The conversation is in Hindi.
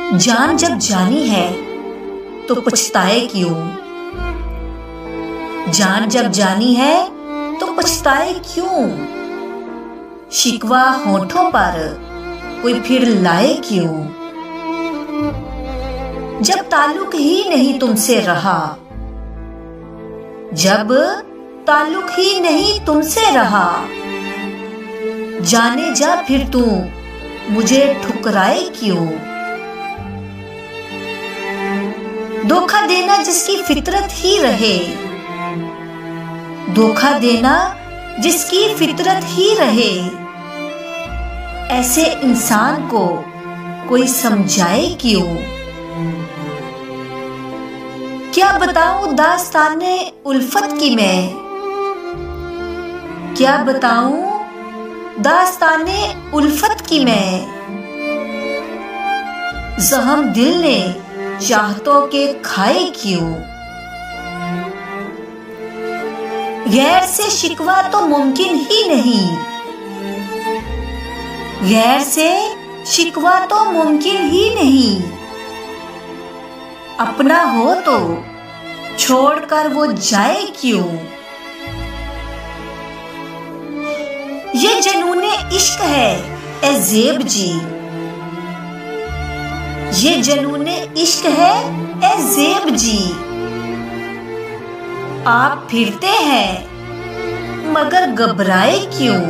जान जब जानी है तो पछताए क्यों। जान जब जानी है तो पछताए क्यों। शिकवा होठों पर कोई फिर लाए क्यों। जब ताल्लुक ही नहीं तुमसे रहा, जब ताल्लुक ही नहीं तुमसे रहा, जाने जा फिर तू मुझे ठुकराए क्यों। धोखा देना जिसकी फितरत ही रहे, धोखा देना जिसकी फितरत ही रहे, ऐसे इंसान को कोई समझाए क्यों। क्या बताऊं दास्ताने उल्फत की मैं, क्या बताऊं दास्ताने उल्फत की मैं। जहम दिल ने चाहतों के खाए क्यों। गैर से शिकवा तो मुमकिन ही नहीं, गैर से शिकवा तो मुमकिन ही नहीं। अपना हो तो छोड़कर वो जाए क्यों। ये जनूने इश्क है ए ज़ेब जी, ये जनूने इश्क है ए ज़ेब जी। आप फिरते हैं मगर घबराए क्यों।